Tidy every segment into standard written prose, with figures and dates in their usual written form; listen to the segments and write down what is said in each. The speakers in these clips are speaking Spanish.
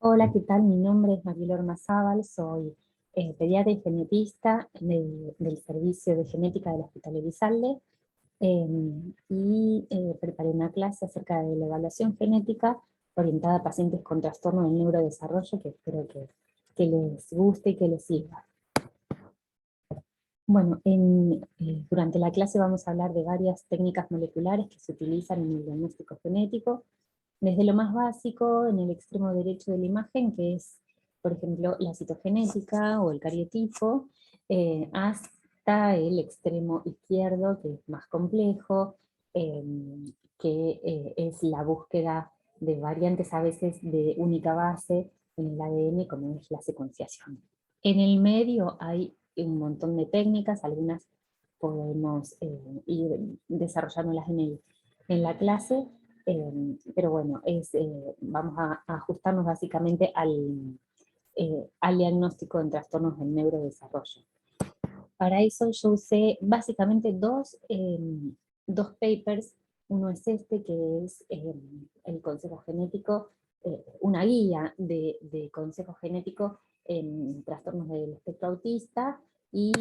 Hola, ¿qué tal? Mi nombre es Mariela Ormazábal, soy pediatra y genetista del Servicio de Genética del Hospital Elizalde, preparé una clase acerca de la evaluación genética orientada a pacientes con trastorno del neurodesarrollo que espero que les guste y que les sirva. Bueno, durante la clase vamos a hablar de varias técnicas moleculares que se utilizan en el diagnóstico genético, desde lo más básico, en el extremo derecho de la imagen, que es, por ejemplo, la citogenética o el cariotipo, hasta el extremo izquierdo, que es más complejo, eh, es la búsqueda de variantes a veces de única base en el ADN, como es la secuenciación. En el medio hay un montón de técnicas, algunas podemos ir desarrollándolas en la clase, pero bueno, vamos a ajustarnos básicamente al diagnóstico en trastornos del neurodesarrollo. Para eso yo usé básicamente dos papers. Uno es este, que es el consejo genético, una guía de consejo genético en trastornos del espectro autista, y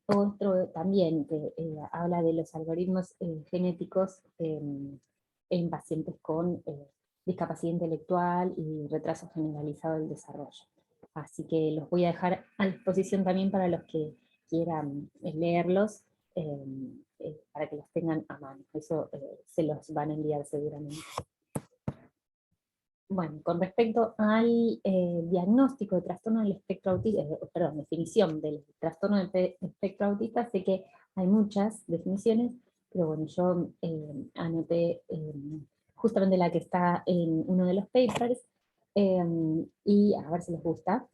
otro también que habla de los algoritmos genéticos en pacientes con discapacidad intelectual y retraso generalizado del desarrollo. Así que los voy a dejar a disposición también para los que quieran leerlos, para que los tengan a mano. Eso se los van a enviar seguramente. Bueno, con respecto al diagnóstico de trastorno del espectro autista, perdón, definición del trastorno del espectro autista, sé que hay muchas definiciones, pero bueno, yo anoté justamente la que está en uno de los papers, y a ver si les gusta.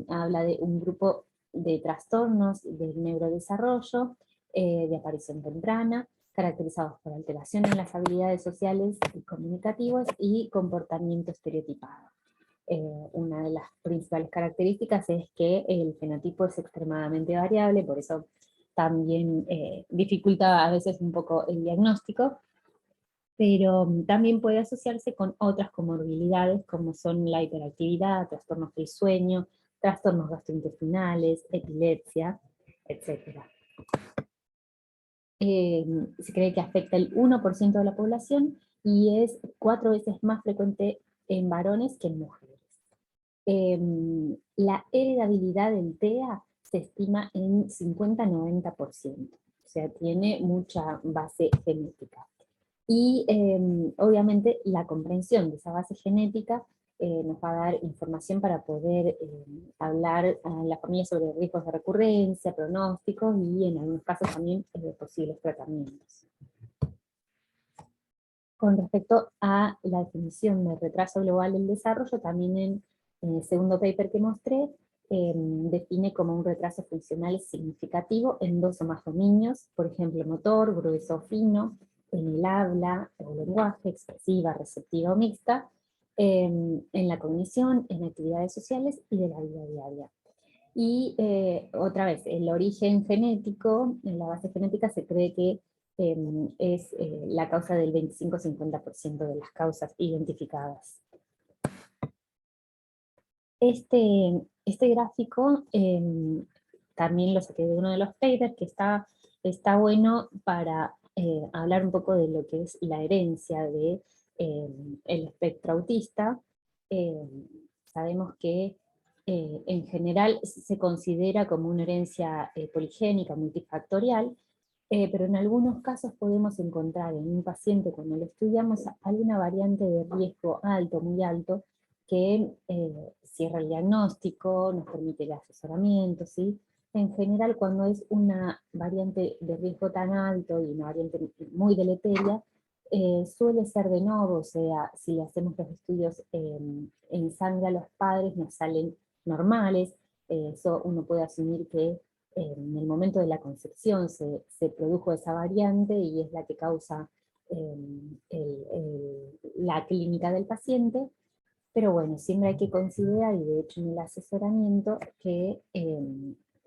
Habla de un grupo de trastornos del neurodesarrollo, de aparición temprana, caracterizados por alteración en las habilidades sociales y comunicativas y comportamiento estereotipado. Una de las principales características es que el fenotipo es extremadamente variable, por eso también dificulta a veces un poco el diagnóstico, pero también puede asociarse con otras comorbilidades como son la hiperactividad, trastornos del sueño, trastornos gastrointestinales, epilepsia, etc. Se cree que afecta el 1% de la población y es 4 veces más frecuente en varones que en mujeres. La heredabilidad del TEA se estima en 50-90%, o sea, tiene mucha base genética. Y obviamente la comprensión de esa base genética nos va a dar información para poder hablar a la familia sobre riesgos de recurrencia, pronósticos y en algunos casos también posibles tratamientos. Con respecto a la definición de retraso global del desarrollo, también en el segundo paper que mostré, define como un retraso funcional significativo en 2 o más dominios, por ejemplo, motor, grueso o fino, en el habla o lenguaje, expresiva, receptiva o mixta, en la cognición, en actividades sociales y de la vida diaria. Y otra vez, el origen genético, en la base genética se cree que es la causa del 25-50% de las causas identificadas. Este gráfico también lo saqué de uno de los papers, que está bueno para hablar un poco de lo que es la herencia de el espectro autista. Eh, Sabemos que en general se considera como una herencia poligénica, multifactorial, pero en algunos casos podemos encontrar en un paciente, cuando lo estudiamos, alguna variante de riesgo alto, muy alto, que cierra el diagnóstico, nos permite el asesoramiento, ¿sí? En general, cuando es una variante de riesgo tan alto y una variante muy deleteria, suele ser de novo, o sea, si hacemos los estudios en sangre a los padres, nos salen normales. Eso uno puede asumir que en el momento de la concepción se produjo esa variante y es la que causa la clínica del paciente. Pero bueno, siempre hay que considerar, y de hecho en el asesoramiento, que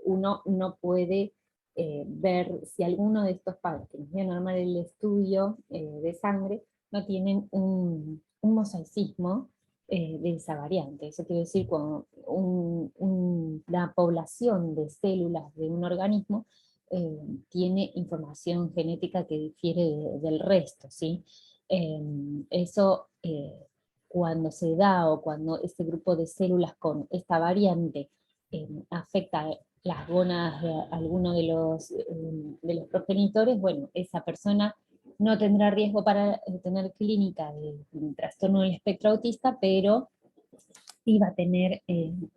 uno no puede ver si alguno de estos padres que nos vienen a armar el estudio de sangre no tienen un mosaicismo de esa variante. Eso quiere decir, cuando una población de células de un organismo tiene información genética que difiere del resto, ¿sí? Eso, cuando se da, o cuando este grupo de células con esta variante afecta las gónadas de alguno de los progenitores, bueno, esa persona no tendrá riesgo para tener clínica de un trastorno del espectro autista, pero sí va a tener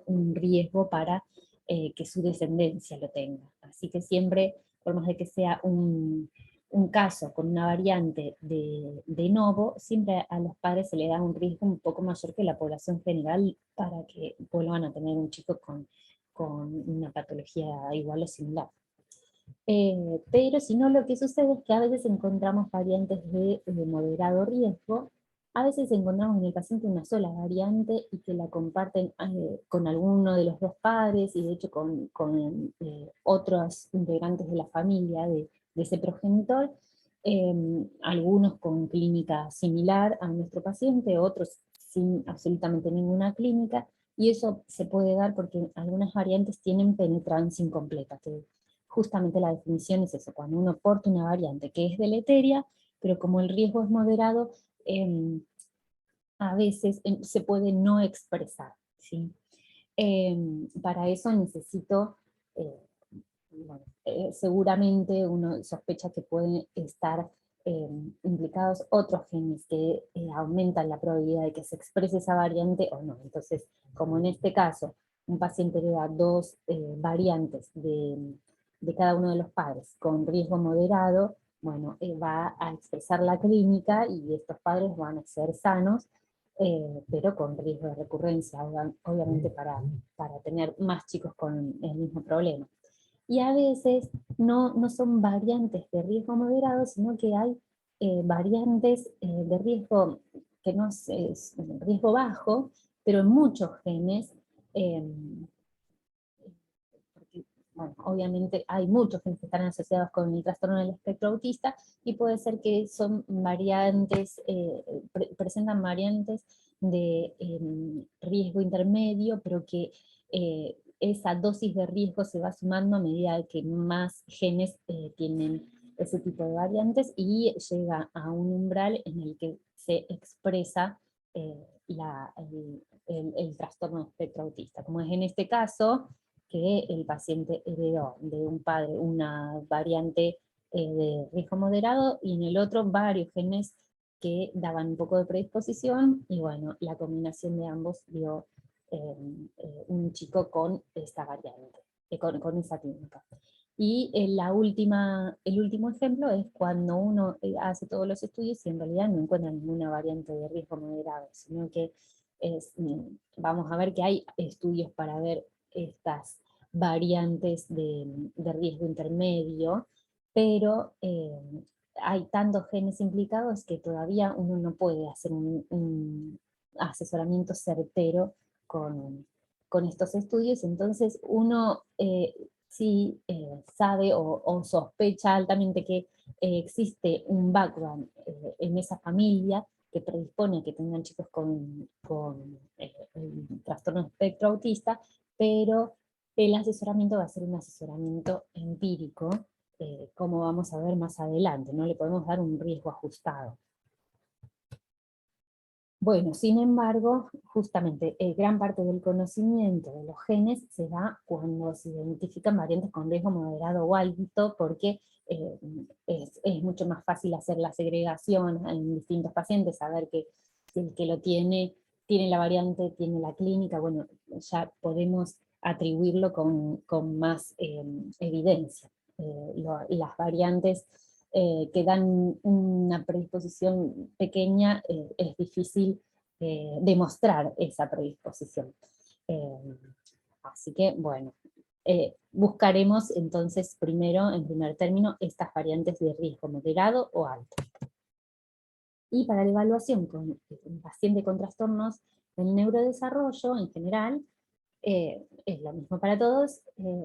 un riesgo para que su descendencia lo tenga. Así que siempre, por más de que sea un caso con una variante de novo, siempre a los padres se le da un riesgo un poco mayor que la población general para que vuelvan a tener un chico con una patología igual o similar. Pero si no, lo que sucede es que a veces encontramos variantes de moderado riesgo, a veces encontramos en el paciente una sola variante y que la comparten con alguno de los dos padres, y de hecho con otros integrantes de la familia de ese progenitor, algunos con clínica similar a nuestro paciente, otros sin absolutamente ninguna clínica, y eso se puede dar porque algunas variantes tienen penetrancia incompleta, que justamente la definición es eso, cuando uno porta una variante que es deleteria, pero como el riesgo es moderado, a veces se puede no expresar, ¿sí? Para eso necesito, eh, bueno, seguramente uno sospecha que pueden estar eh, implicados otros genes que aumentan la probabilidad de que se exprese esa variante o no. Entonces, como en este caso, un paciente hereda dos variantes de cada uno de los padres con riesgo moderado, bueno, va a expresar la clínica y estos padres van a ser sanos, pero con riesgo de recurrencia, obviamente para tener más chicos con el mismo problema. Y a veces no son variantes de riesgo moderado, sino que hay variantes de riesgo que no es riesgo bajo, pero en muchos genes, eh, porque, bueno, obviamente hay muchos genes que están asociados con el trastorno del espectro autista, y puede ser que son variantes, presentan variantes de riesgo intermedio, pero que esa dosis de riesgo se va sumando a medida que más genes tienen ese tipo de variantes, y llega a un umbral en el que se expresa el trastorno de espectro autista, como es en este caso, que el paciente heredó de un padre una variante de riesgo moderado, y en el otro varios genes que daban un poco de predisposición, y bueno, la combinación de ambos dio un chico con esta variante, con esa clínica. Y el último ejemplo es cuando uno hace todos los estudios y en realidad no encuentra ninguna variante de riesgo moderado, sino que vamos a ver que hay estudios para ver estas variantes de riesgo intermedio, pero hay tantos genes implicados que todavía uno no puede hacer un asesoramiento certero con estos estudios. Entonces uno sí sabe o sospecha altamente que existe un background en esa familia que predispone a que tengan chicos con el trastorno de espectro autista, pero el asesoramiento va a ser un asesoramiento empírico, como vamos a ver más adelante, no le podemos dar un riesgo ajustado. Bueno, sin embargo, justamente gran parte del conocimiento de los genes se da cuando se identifican variantes con riesgo moderado o alto, porque es mucho más fácil hacer la segregación en distintos pacientes, saber que si el que lo tiene la variante, tiene la clínica, bueno, ya podemos atribuirlo con más evidencia. Las variantes que dan una predisposición pequeña, es difícil demostrar esa predisposición. Eh, Así que, bueno, buscaremos entonces primero, en primer término, estas variantes de riesgo moderado o alto. Y para la evaluación con un paciente con trastornos del neurodesarrollo en general, es lo mismo para todos,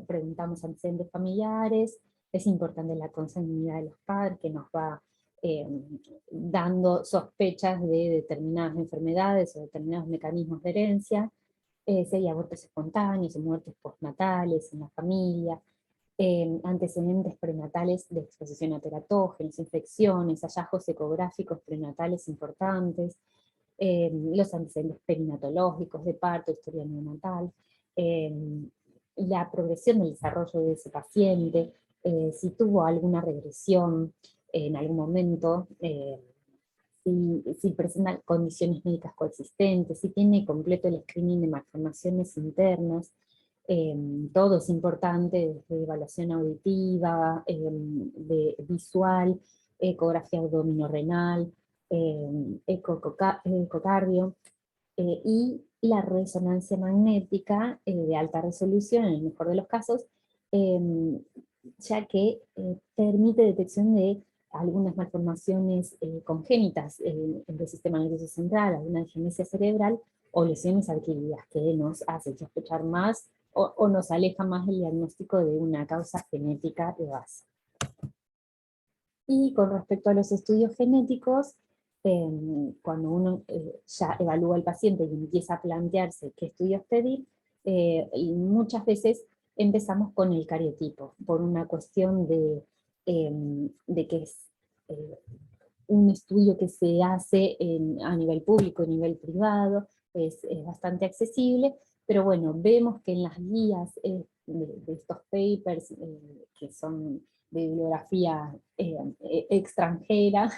preguntamos antecedentes familiares, es importante la consanguinidad de los padres, que nos va dando sospechas de determinadas enfermedades o determinados mecanismos de herencia, si hay abortos espontáneos, muertes postnatales en la familia, antecedentes prenatales de exposición a teratógenos, infecciones, hallazgos ecográficos prenatales importantes, los antecedentes perinatológicos de parto, historia neonatal, eh, la progresión del desarrollo de ese paciente, si tuvo alguna regresión en algún momento, si presenta condiciones médicas coexistentes, si tiene completo el screening de malformaciones internas. Todo es importante, desde evaluación auditiva, de visual, ecografía abdominorenal, ecocardio, y la resonancia magnética de alta resolución, en el mejor de los casos, ya que permite detección de algunas malformaciones congénitas del sistema nervioso central, alguna disgenesia cerebral o lesiones adquiridas, que nos hacen sospechar más o nos aleja más del diagnóstico de una causa genética de base. Y con respecto a los estudios genéticos, cuando uno ya evalúa al paciente y empieza a plantearse qué estudios pedir, y muchas veces empezamos con el cariotipo, por una cuestión de que es un estudio que se hace a nivel público, a nivel privado, es bastante accesible, pero bueno, vemos que en las guías de estos papers, que son de bibliografía extranjera,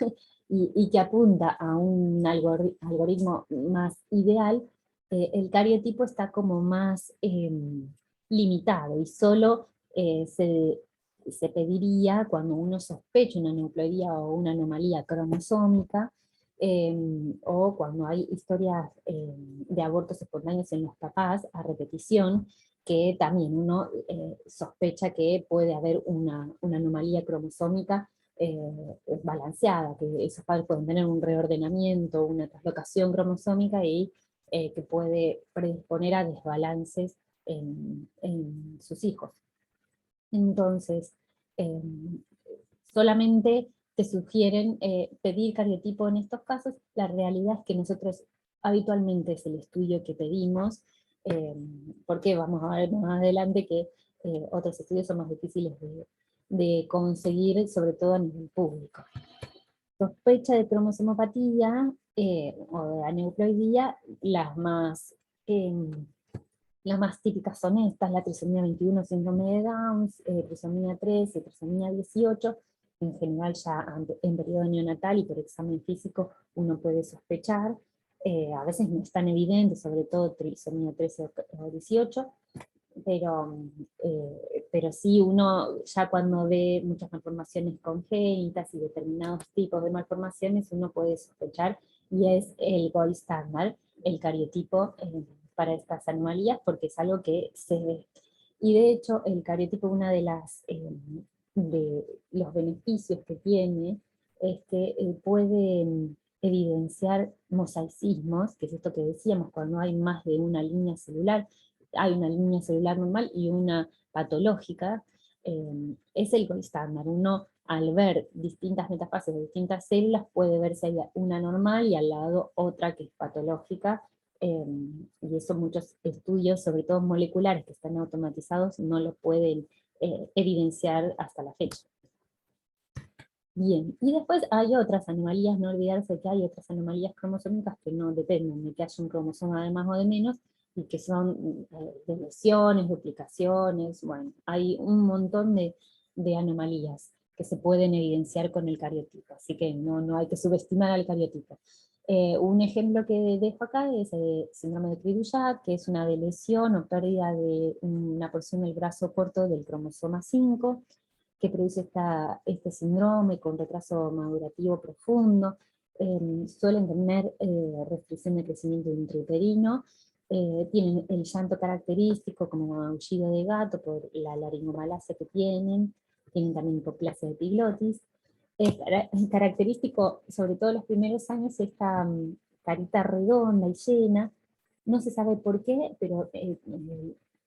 y que apunta a un algoritmo más ideal, el cariotipo está como más limitado, y solo se pediría cuando uno sospecha una neoploidía o una anomalía cromosómica, o cuando hay historias de abortos espontáneos en los papás a repetición, que también uno sospecha que puede haber una anomalía cromosómica balanceada, que esos padres pueden tener un reordenamiento, una traslocación cromosómica, y que puede predisponer a desbalances en sus hijos. Entonces, eh, solamente te sugieren pedir cariotipo en estos casos. La realidad es que nosotros habitualmente es el estudio que pedimos, eh, porque vamos a ver más adelante que otros estudios son más difíciles de conseguir, sobre todo a nivel público. Sospecha de cromosomopatía o de aneuploidía, las más típicas son estas: la trisomía 21, síndrome de Down, trisomía 13, trisomía 18, en general ya en periodo neonatal y por examen físico uno puede sospechar, a veces no es tan evidente, sobre todo trisomía 13 o 18, pero sí uno ya cuando ve muchas malformaciones congénitas y determinados tipos de malformaciones, uno puede sospechar, y es el gold standard, el cariotipo para estas anomalías, porque es algo que se ve. Y de hecho el cariotipo, una de los beneficios que tiene, es que puede evidenciar mosaicismos, que es esto que decíamos, cuando hay más de una línea celular, hay una línea celular normal y una patológica, es el gold estándar. Uno, al ver distintas metafases de distintas células, puede ver si hay una normal y al lado otra que es patológica, y eso muchos estudios, sobre todo moleculares que están automatizados, no lo pueden evidenciar hasta la fecha. Bien, y después hay otras anomalías, no olvidarse que hay otras anomalías cromosómicas que no dependen de que haya un cromosoma de más o de menos, y que son de lesiones, duplicaciones, bueno, hay un montón de anomalías que se pueden evidenciar con el cariotipo, así que no hay que subestimar al cariotipo. Un ejemplo que dejo acá es el síndrome de Cri-du-Chat, que es una lesión o pérdida de una porción del brazo corto del cromosoma 5, que produce este síndrome con retraso madurativo profundo. Suelen tener restricción de crecimiento intrauterino, tienen el llanto característico como aullido de gato por la laringomalacia que tienen también hipoplasia de epiglotis. Es característico, sobre todo en los primeros años, esta carita redonda y llena. No se sabe por qué, pero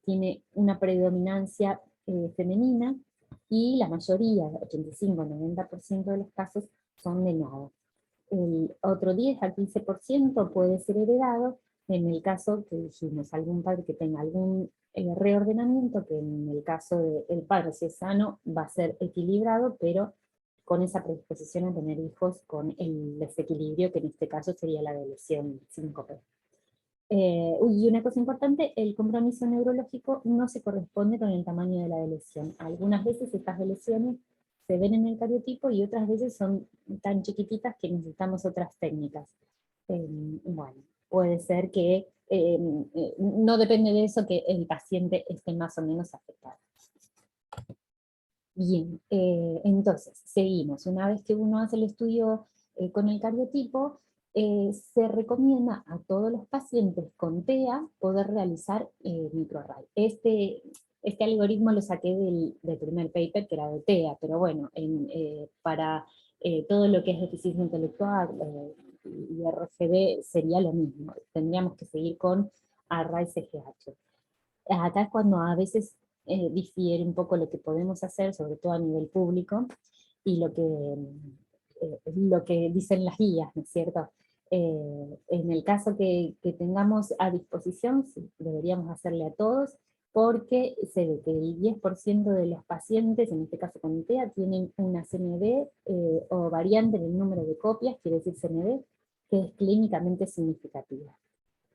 tiene una predominancia femenina, y la mayoría, 85-90% de los casos, son de nada. El otro 10 al 15% puede ser heredado en el caso que dijimos, algún padre que tenga algún reordenamiento, que en el caso del padre, si es sano, va a ser equilibrado, pero con esa predisposición a tener hijos con el desequilibrio, que en este caso sería la de lesión síncope. Y una cosa importante, el compromiso neurológico no se corresponde con el tamaño de la lesión. Algunas veces estas lesiones se ven en el cariotipo y otras veces son tan chiquititas que necesitamos otras técnicas. Bueno, puede ser que no depende de eso que el paciente esté más o menos afectado. Bien, entonces, seguimos. Una vez que uno hace el estudio con el cariotipo, se recomienda a todos los pacientes con TEA poder realizar microarray. Este algoritmo lo saqué del primer paper, que era de TEA, pero bueno, para todo lo que es deficiencia intelectual y RGB sería lo mismo. Tendríamos que seguir con array CGH. Acá es cuando a veces difiere un poco lo que podemos hacer, sobre todo a nivel público, y lo que dicen las guías, ¿no es cierto? En el caso que tengamos a disposición, sí, deberíamos hacerle a todos, porque se ve que el 10% de los pacientes, en este caso con TEA, tienen una CNV o variante en el número de copias, quiere decir CNV, que es clínicamente significativa.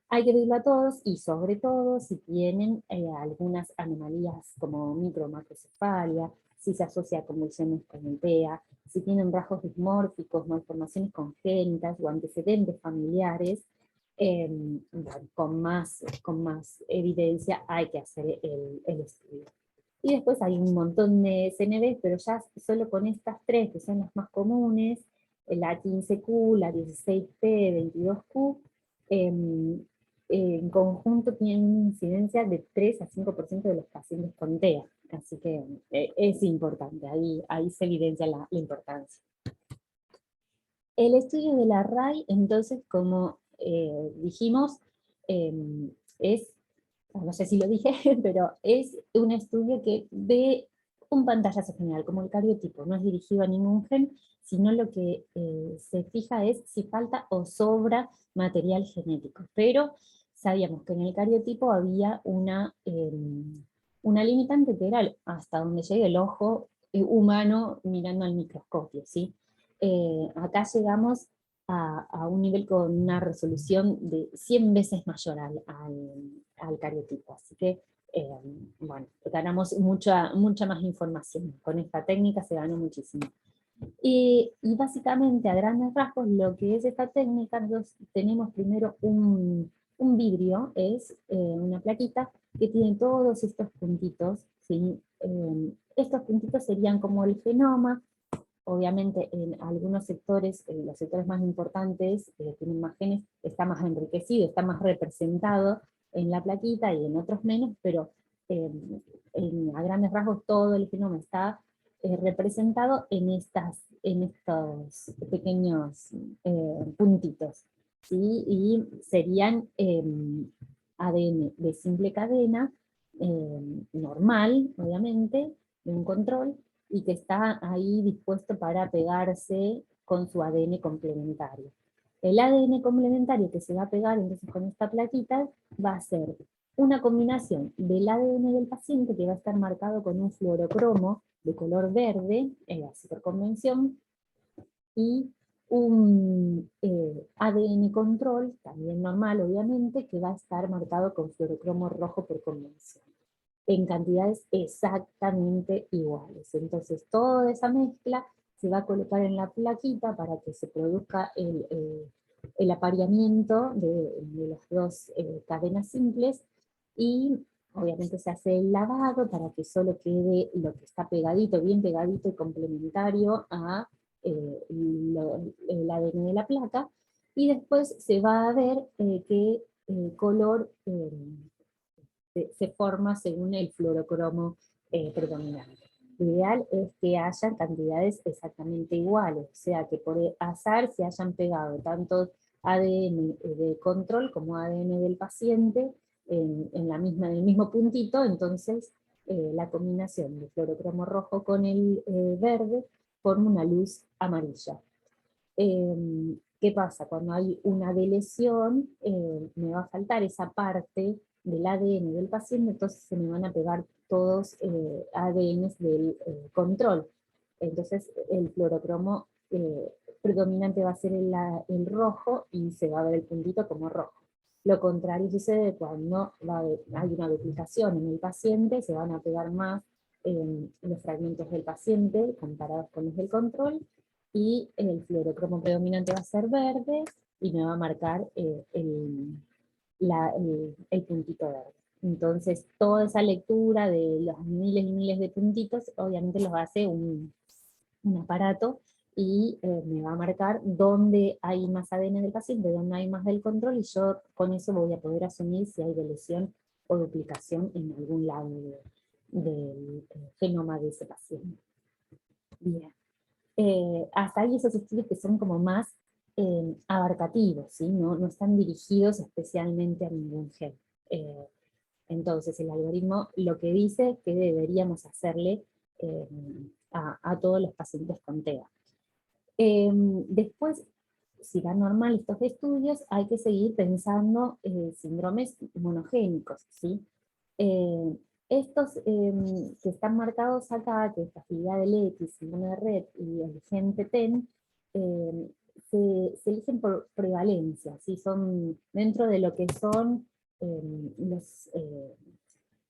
Hay que pedirlo a todos, y sobre todo si tienen algunas anomalías como micro-macrocefalia, si se asocia a convulsiones con el TEA, si tienen rasgos dismórficos, malformaciones congénitas o antecedentes familiares, bueno, con más evidencia hay que hacer el estudio. Y después hay un montón de CNVs, pero ya solo con estas tres, que son las más comunes, la 15Q, la 16P, 22Q, en conjunto tienen una incidencia de 3 a 5% de los pacientes con TEA. Así que es importante, ahí se evidencia la importancia. El estudio de la RAI, entonces, como dijimos, es, no sé si lo dije, pero es un estudio que ve un pantallazo general, como el cariotipo, no es dirigido a ningún gen, sino lo que se fija es si falta o sobra material genético. Pero sabíamos que en el cariotipo había una limitante que era hasta donde llega el ojo humano mirando al microscopio, ¿sí? Acá llegamos a un nivel con una resolución de 100 veces mayor al cariotipo, así que bueno, ganamos mucha más información. Con esta técnica se ganó muchísimo. Y básicamente, a grandes rasgos, lo que es esta técnica, nosotros tenemos primero un vidrio, es una plaquita que tiene todos estos puntitos, ¿sí? Estos puntitos serían como el genoma. Obviamente en algunos sectores, los sectores más importantes, que tienen más genes, está más enriquecido, está más representado en la plaquita, y en otros menos, pero a grandes rasgos todo el genoma está representado en estos pequeños puntitos, ¿sí? Y serían ADN de simple cadena, normal, obviamente, de un control, y que está ahí dispuesto para pegarse con su ADN complementario. El ADN complementario que se va a pegar entonces con esta plaquita va a ser una combinación del ADN del paciente, que va a estar marcado con un fluorocromo de color verde, así por convención, y un ADN control, también normal obviamente, que va a estar marcado con fluorocromo rojo por convención, en cantidades exactamente iguales. Entonces toda esa mezcla se va a colocar en la plaquita para que se produzca el apareamiento de las dos cadenas simples, y obviamente se hace el lavado para que solo quede lo que está pegadito, bien pegadito y complementario a el ADN de la placa, y después se va a ver qué color se forma según el fluorocromo predominante. Lo ideal es que haya cantidades exactamente iguales, o sea que por azar se hayan pegado tanto ADN de control como ADN del paciente en el mismo puntito. Entonces la combinación de fluorocromo rojo con el verde forma una luz amarilla. ¿Qué pasa? Cuando hay una deleción, me va a faltar esa parte del ADN del paciente, entonces se me van a pegar todos ADNs del control. Entonces el fluorocromo predominante va a ser el rojo y se va a ver el puntito como rojo. Lo contrario sucede cuando hay una duplicación en el paciente, se van a pegar más los fragmentos del paciente comparados con los del control, y el fluorocromo predominante va a ser verde, y me va a marcar el puntito verde. Entonces, toda esa lectura de los miles y miles de puntitos, obviamente los hace un aparato, y me va a marcar dónde hay más ADN del paciente, dónde hay más del control, y yo con eso voy a poder asumir si hay deleción o duplicación en algún lado del genoma de ese paciente. Bien. Hasta ahí esos estudios que son como más abarcativos, ¿sí? No están dirigidos especialmente a ningún gen. Eh, entonces el algoritmo lo que dice es que deberíamos hacerle eh, a todos los pacientes con TEA. Después, si van normal estos estudios, hay que seguir pensando síndromes monogénicos, ¿sí? Eh, estos que están marcados acá, que es fragilidad del X, síndrome de Rett y el gen TEN, eh, se eligen por prevalencia, ¿sí? Son dentro de lo que son eh, los,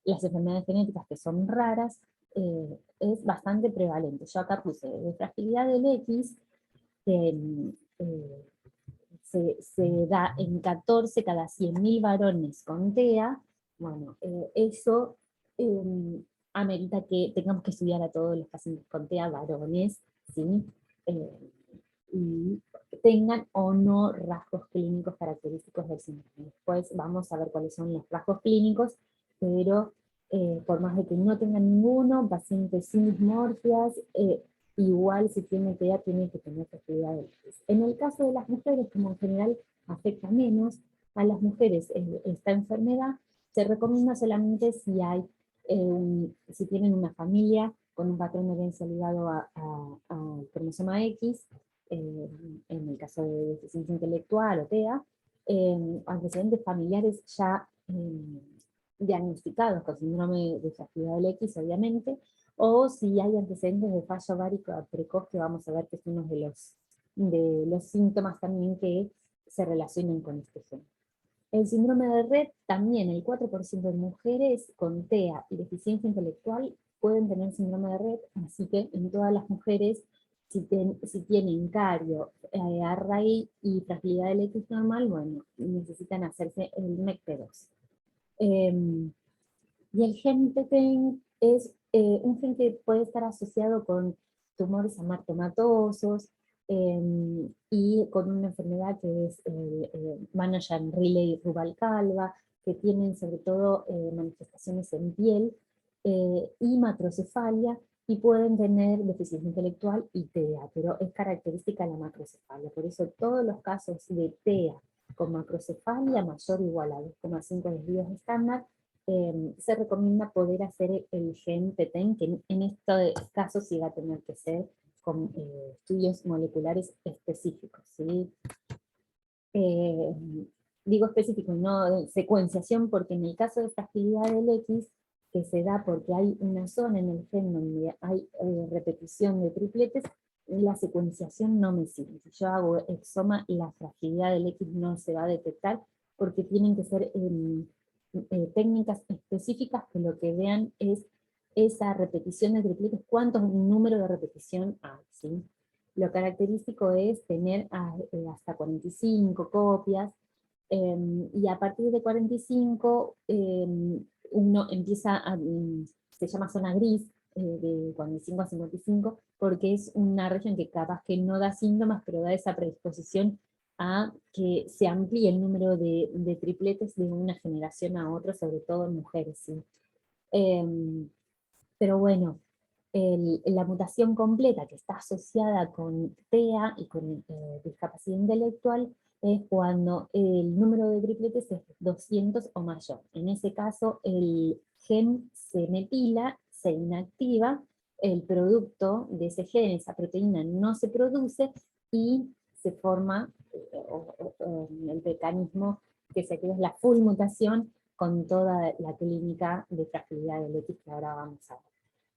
las enfermedades genéticas que son raras, es bastante prevalente. Yo acá puse de fragilidad del X, que se da en 14 cada 100.000 varones con TEA. Bueno, eso amerita que tengamos que estudiar a todos los pacientes con TEA varones, ¿sí? Eh, y tengan o no rasgos clínicos característicos del síndrome. Después vamos a ver cuáles son los rasgos clínicos, pero por más de que no tengan ninguno, pacientes sin dismorfias, igual si tiene TEA tiene que tener fragilidad del X. En el caso de las mujeres, como en general afecta menos a las mujeres esta enfermedad, se recomienda solamente si hay, si tienen una familia con un patrón de herencia ligado al cromosoma X, en el caso de deficiencia intelectual o TEA, antecedentes familiares ya diagnosticados con síndrome de fragilidad del X, obviamente, o si hay antecedentes de fallo ovárico precoz, que vamos a ver que es uno de los síntomas también que se relacionan con este gen. El síndrome de Rett, también el 4% de mujeres con TEA y deficiencia intelectual pueden tener síndrome de Rett, así que en todas las mujeres, si tienen cario, array y fragilidad del X normal, bueno, necesitan hacerse el MECP2. Y el gen TTEN es un gen que puede estar asociado con tumores amartomatosos, y con una enfermedad que es Manuchan-Riley-Rubalcaba, que tienen sobre todo manifestaciones en piel y macrocefalia, y pueden tener deficiencia intelectual y TEA, pero es característica la macrocefalia. Por eso todos los casos de TEA con macrocefalia mayor o igual a 2,5 desvíos estándar, se recomienda poder hacer el gen TETEN, que en este caso sí va a tener que ser con estudios moleculares específicos, ¿sí? Eh, Digo específico, no secuenciación, porque en el caso de fragilidad del X, que se da porque hay una zona en el gen donde hay repetición de tripletes, la secuenciación no me sirve. Si yo hago exoma, la fragilidad del X no se va a detectar, porque tienen que ser técnicas específicas que lo que vean es esa repetición de tripletes, cuántos números de repetición hay, ¿sí? Lo característico es tener hasta 45 copias, y a partir de 45 uno empieza se llama zona gris, de 45 a 55, porque es una región que capaz que no da síntomas, pero da esa predisposición a que se amplíe el número de tripletes de una generación a otra, sobre todo en mujeres, ¿sí? Pero bueno, la mutación completa que está asociada con TEA y con discapacidad intelectual es cuando el número de tripletes es 200 o mayor. En ese caso, el gen se metila, se inactiva, el producto de ese gen, esa proteína, no se produce, y se forma el mecanismo que se activa es la full mutación con toda la clínica de fragilidad del X que ahora vamos a ver.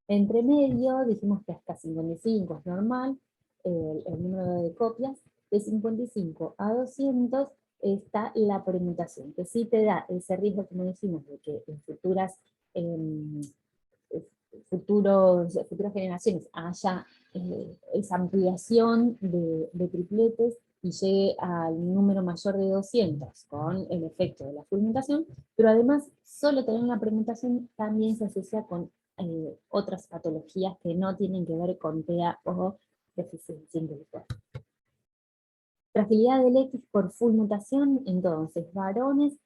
Entre medio dijimos que hasta 55 es normal, el número de copias. De 55 a 200 está la permutación, que sí te da ese riesgo, como decimos, de que en futuras generaciones haya esa ampliación de tripletes y llegue al número mayor de 200 con el efecto de la fulmentación, pero además solo tener una permutación también se asocia con otras patologías que no tienen que ver con TEA o deficiencia intelectual. Fragilidad del X por full mutación, entonces, varones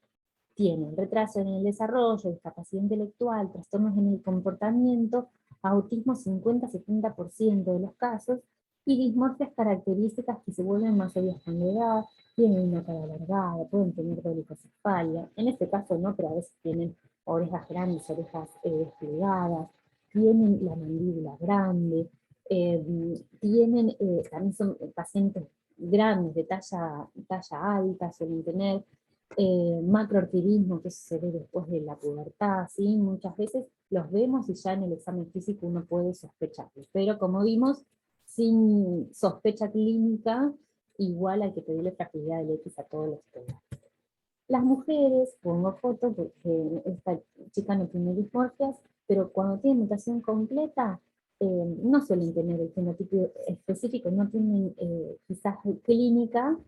tienen retraso en el desarrollo, discapacidad intelectual, trastornos en el comportamiento, autismo 50-70% de los casos, y dismorfias características que se vuelven más obvias con la edad, tienen una cara alargada, pueden tener dolicocefalia, en este caso no, pero a veces tienen orejas grandes, orejas desplegadas, tienen la mandíbula grande, también son pacientes grandes, de talla alta, suelen tener macroartirismo, que se ve después de la pubertad, ¿sí? Muchas veces los vemos y ya en el examen físico uno puede sospecharlos, pero como vimos, sin sospecha clínica, igual hay que pedirle fragilidad del X a todos los estudiantes. Las mujeres, pongo foto porque esta chica no tiene dismorfias, pero cuando tiene mutación completa, no suelen tener el fenotipo específico, no tienen quizás clínica,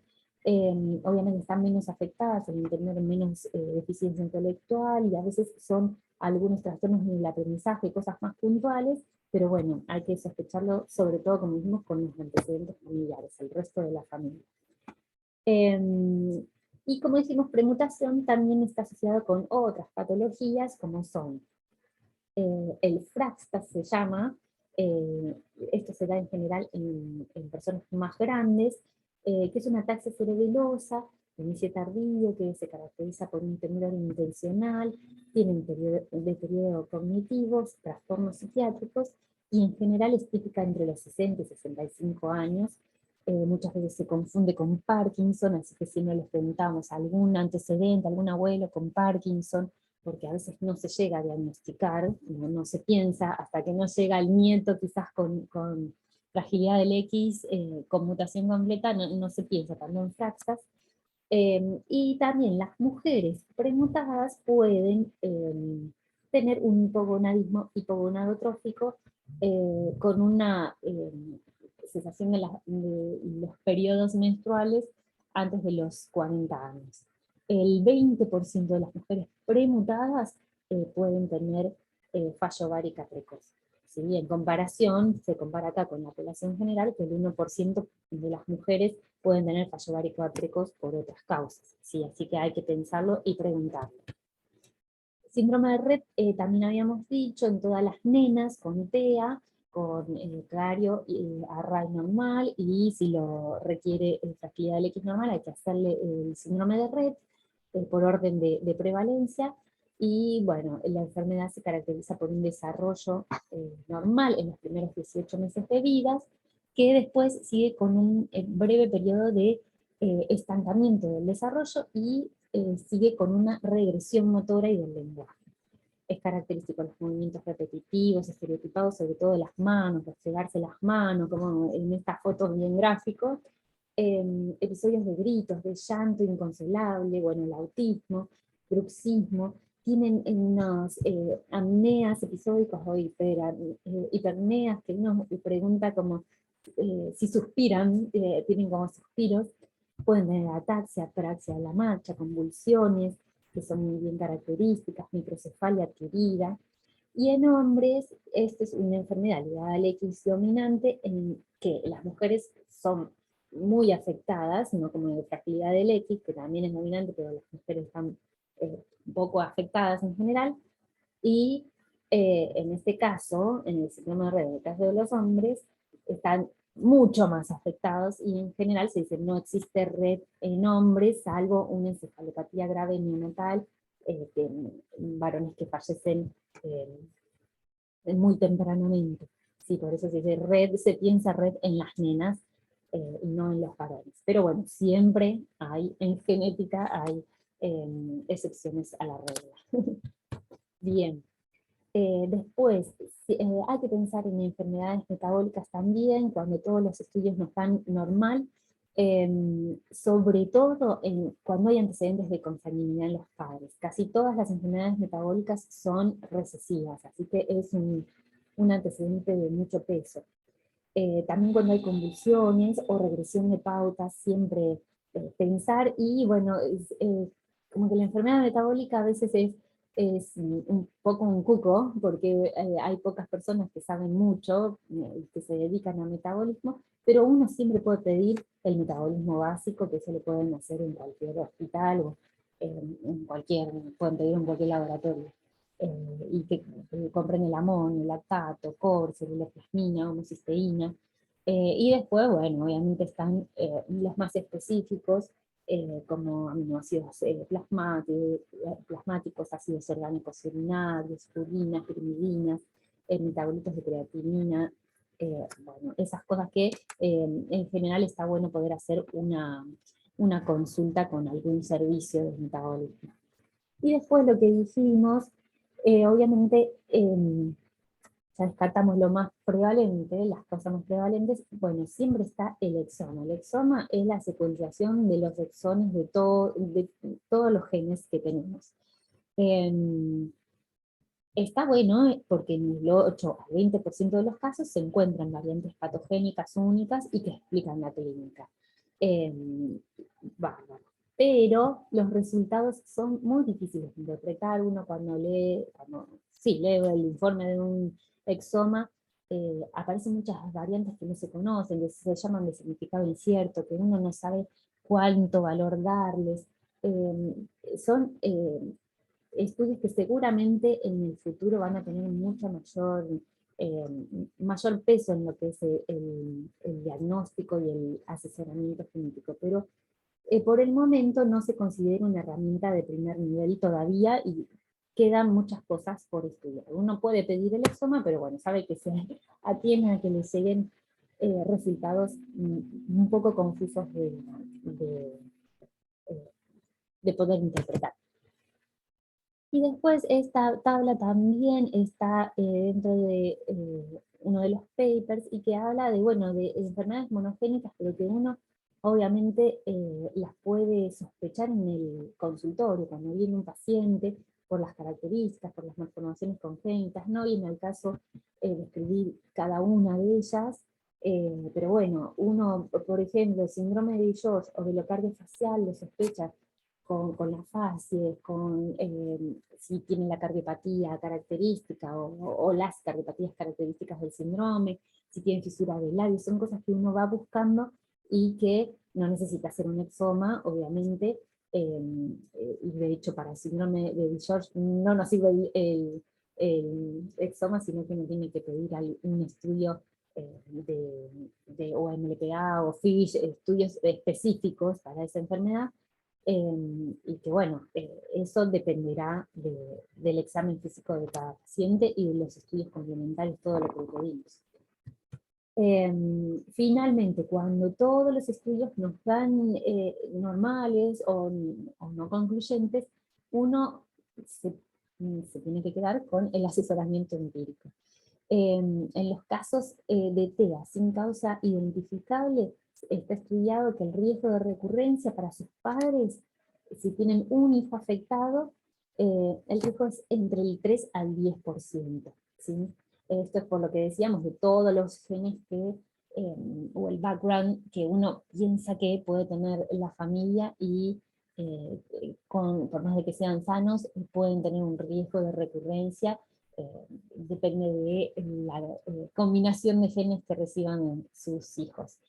obviamente están menos afectadas, suelen tener menos deficiencia intelectual, y a veces son algunos trastornos en el aprendizaje, cosas más puntuales, pero bueno, hay que sospecharlo, sobre todo, como dijimos, con los antecedentes familiares, el resto de la familia. Y como decimos, premutación también está asociado con otras patologías, como son el FRAXTA se llama, esto se da en general en personas más grandes, que es una ataxia cerebelosa, de inicio tardío, que se caracteriza por un temblor intencional, tiene deterioro cognitivo, trastornos psiquiátricos, y en general es típica entre los 60 y 65 años, muchas veces se confunde con Parkinson, así que si no les preguntamos algún antecedente, algún abuelo con Parkinson, porque a veces no se llega a diagnosticar, no se piensa, hasta que no llega el nieto quizás con fragilidad del X, con mutación completa, no se piensa también en FRAXAS. Y también las mujeres premutadas pueden tener un hipogonadismo hipogonadotrófico con una cesación de los periodos menstruales antes de los 40 años. El 20% de las mujeres premutadas pueden tener fallo ovárica precoz. ¿Sí? En comparación, se compara acá con la población general, que el 1% de las mujeres pueden tener fallo ovárico precoz por otras causas. ¿Sí? Así que hay que pensarlo y preguntarlo. Síndrome de Rett, también habíamos dicho, en todas las nenas con TEA, con clario array normal, y si lo requiere fragilidad del X normal, hay que hacerle el síndrome de Rett por orden de prevalencia. Y bueno, la enfermedad se caracteriza por un desarrollo normal en los primeros 18 meses de vida, que después sigue con un breve periodo de estancamiento del desarrollo y sigue con una regresión motora y del lenguaje. Es característico los movimientos repetitivos, estereotipados, sobre todo de las manos, restregarse las manos, como en estas fotos bien gráficos, episodios de gritos, de llanto inconsolable, bueno, el autismo, bruxismo, tienen unos apneas episódicos o hiperneas, que uno pregunta como si suspiran, tienen como suspiros, pueden tener ataxia, apraxia de la marcha, convulsiones, que son muy bien características, microcefalia adquirida, y en hombres, esta es una enfermedad ligada al X dominante, en que las mujeres son muy afectadas, no como de fragilidad del X, que también es dominante, pero las mujeres están un poco afectadas en general, y en este caso, en el síndrome de Rett, en el caso de los hombres, están mucho más afectados, y en general se dice no existe Rett en hombres, salvo una encefalopatía grave neonatal, varones que fallecen muy tempranamente. Sí, por eso se dice Rett, se piensa Rett en las nenas, y no en los varones. Pero bueno, siempre hay, en genética hay excepciones a la regla. Bien. Después, hay que pensar en enfermedades metabólicas también, cuando todos los estudios nos dan normal, sobre todo cuando hay antecedentes de consanguinidad en los padres. Casi todas las enfermedades metabólicas son recesivas, así que es un antecedente de mucho peso. También cuando hay convulsiones o regresión de pautas, siempre pensar, y bueno, como que la enfermedad metabólica a veces es un poco un cuco, porque hay pocas personas que saben mucho, que se dedican a metabolismo, pero uno siempre puede pedir el metabolismo básico, que eso lo pueden hacer en cualquier hospital, o pueden pedir en cualquier laboratorio. Y que compren el amonio, el lactato, core, ceruloplasmina, homocisteína. Y después, bueno, obviamente están los más específicos, como aminoácidos plasmáticos, ácidos orgánicos urinarios, purinas, pirimidinas, metabolitos de creatinina, bueno, esas cosas que en general está bueno poder hacer una consulta con algún servicio de metabolismo. Y después lo que dijimos, obviamente, ya descartamos lo más prevalente, las cosas más prevalentes, bueno, siempre está el exoma. El exoma es la secuenciación de los exones de todos los genes que tenemos. Está bueno porque en el 8 al 20% de los casos se encuentran variantes patogénicas únicas y que explican la clínica. Bárbaro. Pero los resultados son muy difíciles de interpretar. Uno sí, lee el informe de un exoma, aparecen muchas variantes que no se conocen, que se llaman de significado incierto, que uno no sabe cuánto valor darles. Son estudios que seguramente en el futuro van a tener mucho eh, mayor peso en lo que es el diagnóstico y el asesoramiento genético, pero por el momento no se considera una herramienta de primer nivel todavía y quedan muchas cosas por estudiar. Uno puede pedir el exoma, pero bueno, sabe que se atiende a que le lleguen resultados un poco confusos eh, de poder interpretar. Y después esta tabla también está dentro de uno de los papers y que habla de, bueno, de enfermedades monogénicas, pero que uno obviamente las puede sospechar en el consultorio, cuando viene un paciente, por las características, por las malformaciones congénitas, no viene al caso describir cada una de ellas, pero bueno, uno, por ejemplo, el síndrome de Dijon o velocardio facial lo sospecha con las facies, si tiene la cardiopatía característica o las cardiopatías características del síndrome, si tiene fisura del labio, son cosas que uno va buscando y que no necesita hacer un exoma, obviamente, y de hecho para el síndrome de Dijon no nos sirve el exoma, sino que uno tiene que pedir un estudio de OMLPA o FISH, estudios específicos para esa enfermedad, y que bueno, eso dependerá del examen físico de cada paciente y de los estudios complementarios, todo lo que pedimos. Finalmente, cuando todos los estudios nos dan normales o no concluyentes, uno se tiene que quedar con el asesoramiento empírico. En los casos de TEA sin causa identificable, está estudiado que el riesgo de recurrencia para sus padres, si tienen un hijo afectado, el riesgo es entre el 3 al 10%. ¿Sí? Esto es por lo que decíamos de todos los genes o el background que uno piensa que puede tener la familia y por más de que sean sanos, pueden tener un riesgo de recurrencia. Depende de la combinación de genes que reciban sus hijos.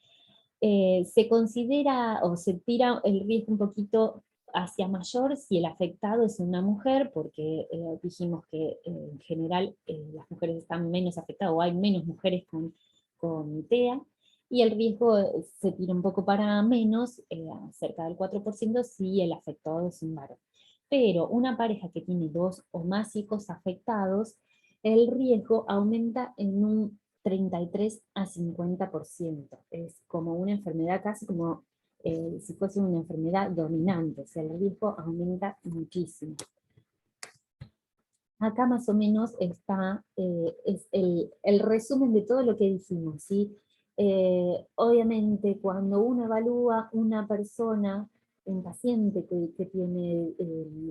Se considera o se tira el riesgo un poquito hacia mayor si el afectado es una mujer, porque dijimos que en general las mujeres están menos afectadas, o hay menos mujeres con TEA, y el riesgo se tira un poco para menos, cerca del 4%, si el afectado es un varón. Pero una pareja que tiene 2 o más hijos afectados, el riesgo aumenta en un 33 a 50%. Es como una enfermedad casi como si fuese una enfermedad dominante, o sea, el riesgo aumenta muchísimo. Acá más o menos está es el resumen de todo lo que dijimos, ¿sí? Obviamente, cuando uno evalúa una persona, un paciente que tiene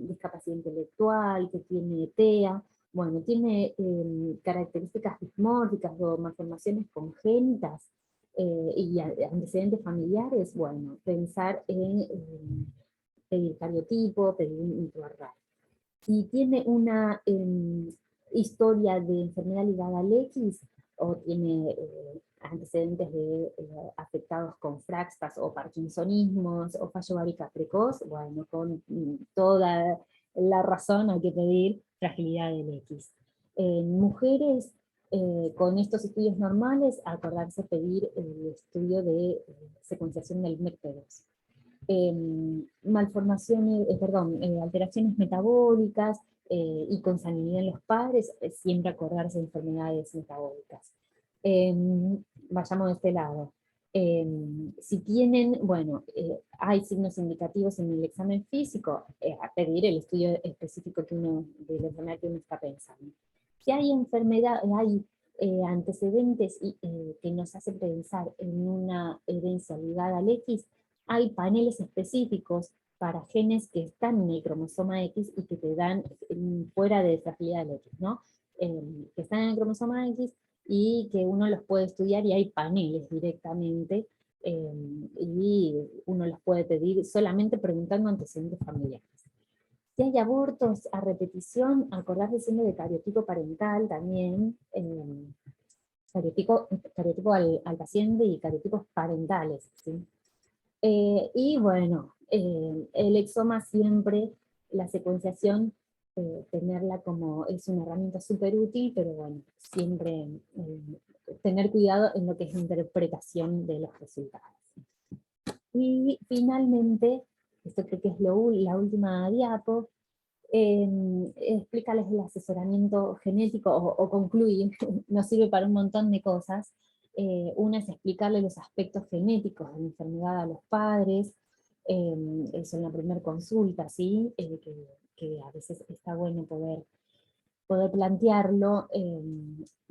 discapacidad intelectual, que tiene TEA, bueno, tiene características dismórficas o malformaciones congénitas y antecedentes familiares, bueno, pensar en pedir cariotipo, pedir un INTROARRAT. Si tiene una historia de enfermedad ligada al X, o tiene antecedentes de afectados con Fraxpas o parkinsonismos o fallo varica precoz, bueno, con toda la razón hay que pedir fragilidad del X. En mujeres con estos estudios normales, acordarse pedir el estudio de secuenciación del MECP2. Malformaciones, alteraciones metabólicas y consanguinidad en los padres, siempre acordarse de enfermedades metabólicas. Vayamos de este lado. Si tienen, bueno, hay signos indicativos en el examen físico, a pedir el estudio específico de la enfermedad que uno está pensando. Si hay hay antecedentes que nos hacen pensar en una herencia ligada al X, hay paneles específicos para genes que están en el cromosoma X y que te dan fuera de fragilidad del X, ¿no? Que están en el cromosoma X y que uno los puede estudiar y hay paneles directamente y uno los puede pedir solamente preguntando antecedentes familiares. Si hay abortos a repetición, acordarse siempre de cariotipo parental también, cariotipo al paciente y cariotipos parentales, ¿sí? Y bueno, el exoma siempre, la secuenciación, tenerla como, es una herramienta súper útil, pero bueno, siempre tener cuidado en lo que es interpretación de los resultados. Y finalmente, esto creo que es la última diapo, explicarles el asesoramiento genético o concluir, nos sirve para un montón de cosas. Una es explicarle los aspectos genéticos de la enfermedad a los padres, eso en la primera consulta, ¿sí? Que a veces está bueno poder plantearlo,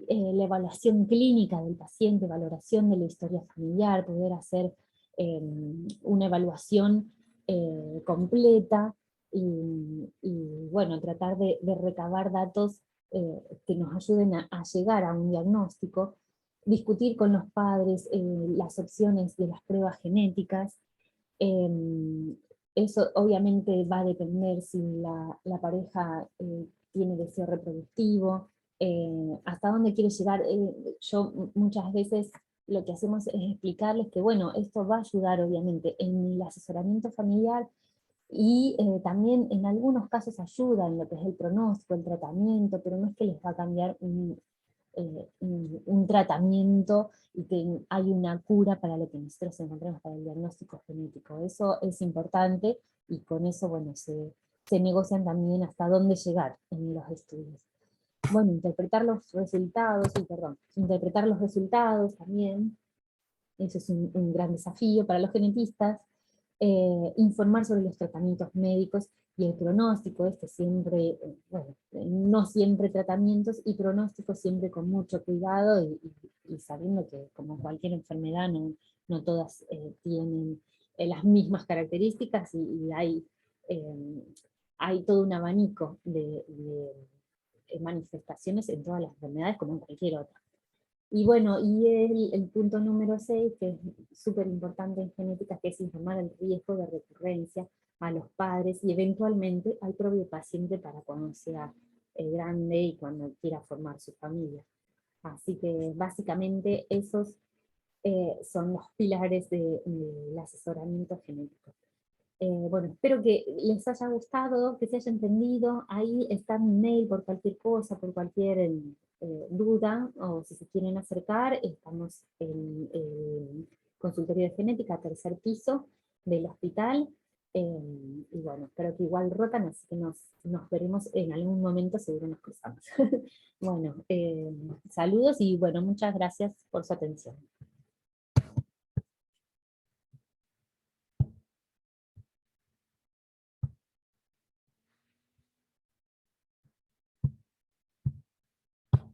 la evaluación clínica del paciente, valoración de la historia familiar, poder hacer una evaluación completa, y bueno, tratar de recabar datos que nos ayuden a llegar a un diagnóstico, discutir con los padres las opciones de las pruebas genéticas. Eso obviamente va a depender si la pareja tiene deseo reproductivo, hasta dónde quiere llegar. Yo muchas veces lo que hacemos es explicarles que bueno, esto va a ayudar obviamente en el asesoramiento familiar, y también en algunos casos ayuda en lo que es el pronóstico, el tratamiento, pero no es que les va a cambiar un tratamiento y que hay una cura para lo que nosotros encontramos para el diagnóstico genético. Eso es importante, y con eso, bueno, se negocian también hasta dónde llegar en los estudios. Bueno, interpretar los resultados también, eso es un gran desafío para los genetistas. Informar sobre los tratamientos médicos y el pronóstico, siempre, bueno, no siempre tratamientos, y pronósticos siempre con mucho cuidado, y sabiendo que como cualquier enfermedad no todas tienen las mismas características, y hay todo un abanico de manifestaciones en todas las enfermedades como en cualquier otra. Y bueno, y el punto número 6, que es súper importante en genética, que es informar el riesgo de recurrencia a los padres y eventualmente al propio paciente para cuando sea grande y cuando quiera formar su familia. Así que básicamente esos son los pilares del asesoramiento genético. Bueno, espero que les haya gustado, que se haya entendido. Ahí está mi mail por cualquier cosa, por cualquier duda, o si se quieren acercar. Estamos en el consultorio de genética, tercer piso del hospital. Y bueno, espero que igual rotan, así que nos veremos en algún momento, seguro nos cruzamos. Bueno, saludos y bueno, muchas gracias por su atención.